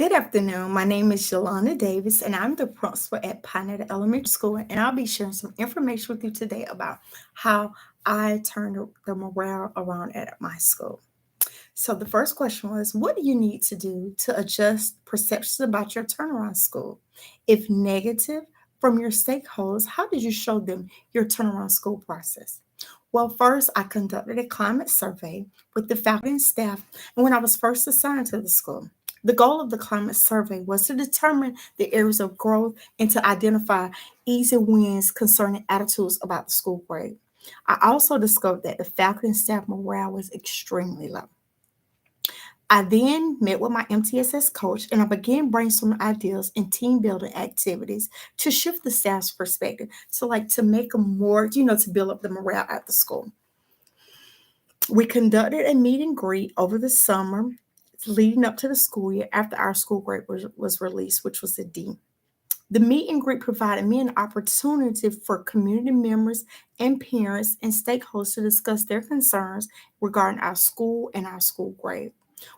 Good afternoon. My name is Yolanda Davis, and I'm the principal at Pinetta Elementary School. And I'll be sharing some information with you today about how I turned the morale around at my school. So, the first question was, what do you need to do to adjust perceptions about your turnaround school? If negative from your stakeholders, how did you show them your turnaround school process? Well, first, I conducted a climate survey with the faculty and staff and when I was first assigned to the school. The goal of the climate survey was to determine the areas of growth and to identify easy wins concerning attitudes about the school grade. I also discovered that the faculty and staff morale was extremely low. I then met with my MTSS coach and I began brainstorming ideas and team building activities to shift the staff's perspective. So, like to make them more, to build up the morale at the school. We conducted a meet and greet over the summer leading up to the school year after our school grade was released, which was a D. The meet and greet provided me an opportunity for community members and parents and stakeholders to discuss their concerns regarding our school and our school grade.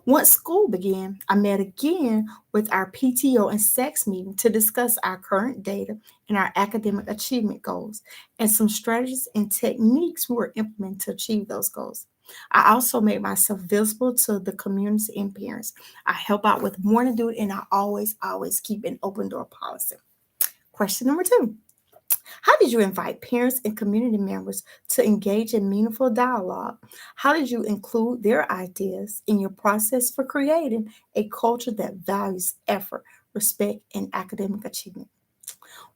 Once school began, I met again with our PTO and SEX meeting to discuss our current data and our academic achievement goals and some strategies and techniques we were implementing to achieve those goals. I also made myself visible to the community and parents. I help out with morning duty and I always keep an open door policy. Question number two. How did you invite parents and community members to engage in meaningful dialogue? How did you include their ideas in your process for creating a culture that values effort, respect, and academic achievement?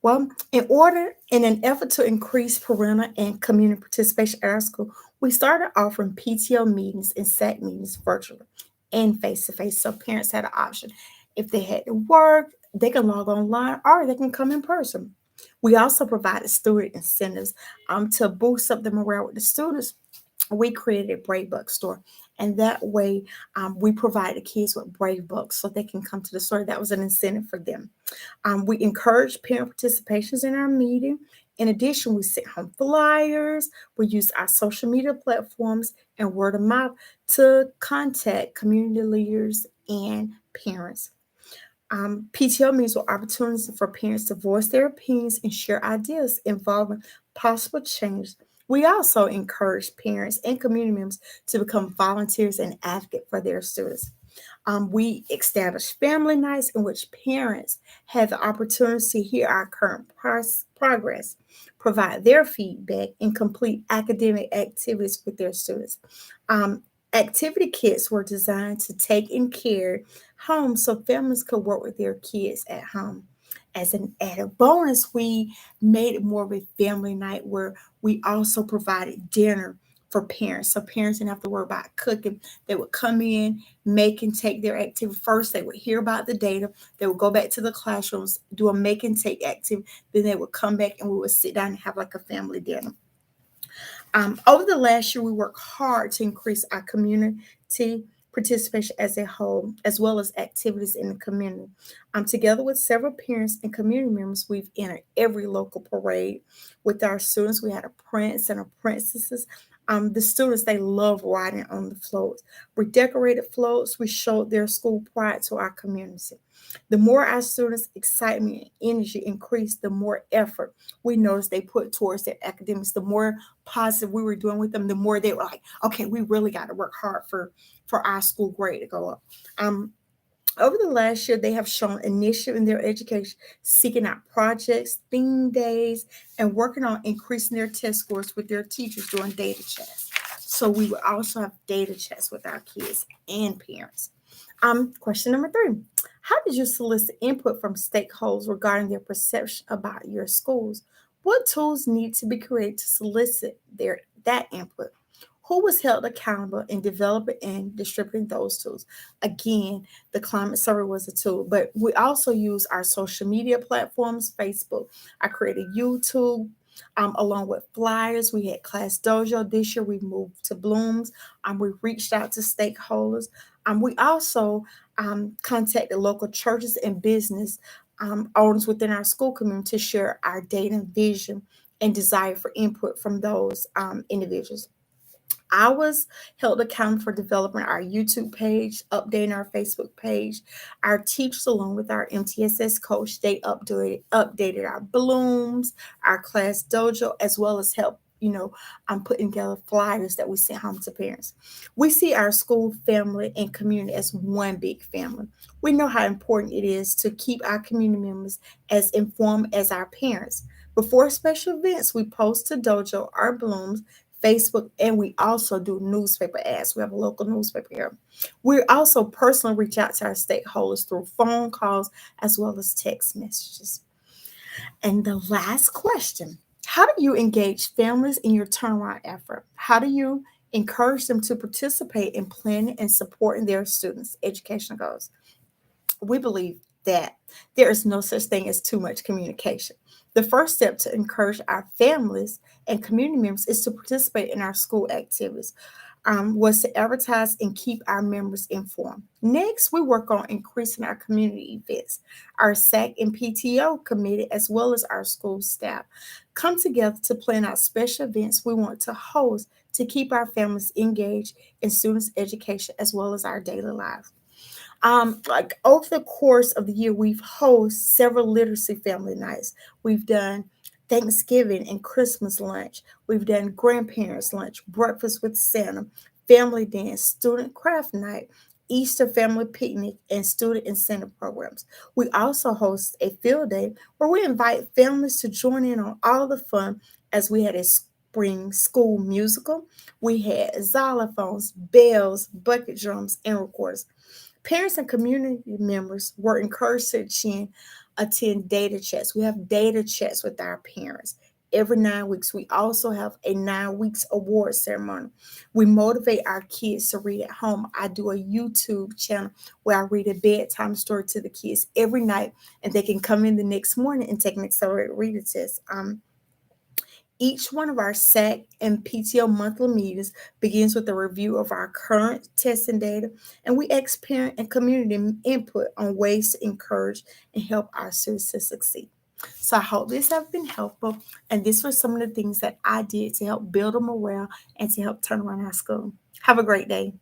Well, in an effort to increase parental and community participation at our school, we started offering PTO meetings and SAC meetings virtually and face to face. So parents had an option. If they had to work, they can log online or they can come in person. We also provided student incentives to boost up the morale with the students. We created a Brave Buck store, and that way we provided kids with Brave Bucks so they can come to the store. That was an incentive for them. We encourage parent participations in our meeting. In addition, we sent home flyers. We use our social media platforms and word of mouth to contact community leaders and parents. PTO meetings were opportunities for parents to voice their opinions and share ideas involving possible change. We also encourage parents and community members to become volunteers and advocate for their students. We establish family nights in which parents have the opportunity to hear our current progress, provide their feedback, and complete academic activities with their students. Um, Activity kits were designed to take and carry home so families could work with their kids at home. As an added bonus, we made it more of a family night where we also provided dinner for parents. So parents didn't have to worry about cooking. They would come in, make and take their activity. First, they would hear about the data. They would go back to the classrooms, do a make and take activity. Then they would come back and we would sit down and have like a family dinner. Over the last year, we worked hard to increase our community participation as a whole, as well as activities in the community. Together with several parents and community members, we've entered every local parade with our students. We had a prince and a princesses. The students, they love riding on the floats. We decorated floats. We showed their school pride to our community. The more our students' excitement and energy increased, the more effort we noticed they put towards their academics, the more positive we were doing with them, the more they were like, okay, we really got to work hard for our school grade to go up. Um, Over the last year, they have shown initiative in their education, seeking out projects, theme days, and working on increasing their test scores with their teachers doing data chats. So we will also have data chats with our kids and parents. Question number three. How did you solicit input from stakeholders regarding their perception about your schools? What tools need to be created to solicit that input? Who was held accountable in developing and distributing those tools? Again, the climate survey was a tool, but we also use our social media platforms, Facebook. I created YouTube. Along with flyers, we had Class Dojo this year. We moved to Blooms. We reached out to stakeholders. We also contacted local churches and business owners within our school community to share our data and vision and desire for input from those individuals. I was held accountable for developing our YouTube page, updating our Facebook page. Our teachers, along with our MTSS coach, they updated our blooms, our class dojo, as well as help. I'm putting together flyers that we sent home to parents. We see our school family and community as one big family. We know how important it is to keep our community members as informed as our parents. Before special events, we post to Dojo our blooms, Facebook, and we also do newspaper ads. We have a local newspaper here. We also personally reach out to our stakeholders through phone calls as well as text messages. And the last question: how do you engage families in your turnaround effort? How do you encourage them to participate in planning and supporting their students' educational goals? We believe that there is no such thing as too much communication. The first step to encourage our families and community members is to participate in our school activities, was to advertise and keep our members informed. Next, we work on increasing our community events. Our SAC and PTO committee, as well as our school staff, come together to plan out special events we want to host to keep our families engaged in students' education as well as our daily lives. Like over the course of the year, we've hosted several literacy family nights. We've done Thanksgiving and Christmas lunch. We've done grandparents lunch, breakfast with Santa, family dance, student craft night, Easter family picnic, and student incentive programs. We also host a field day where we invite families to join in on all the fun, as we had a spring school musical. We had xylophones, bells, bucket drums, and recorders. Parents and community members were encouraged to attend data chats. We have data chats with our parents every 9 weeks. We also have a 9 weeks award ceremony. We motivate our kids to read at home. I do a YouTube channel where I read a bedtime story to the kids every night, and they can come in the next morning and take an accelerated reader test. Each one of our SAC and PTO monthly meetings begins with a review of our current testing data, and we ask parent and community input on ways to encourage and help our students to succeed. So I hope this has been helpful, and this was some of the things that I did to help build a morale and to help turn around our school. Have a great day.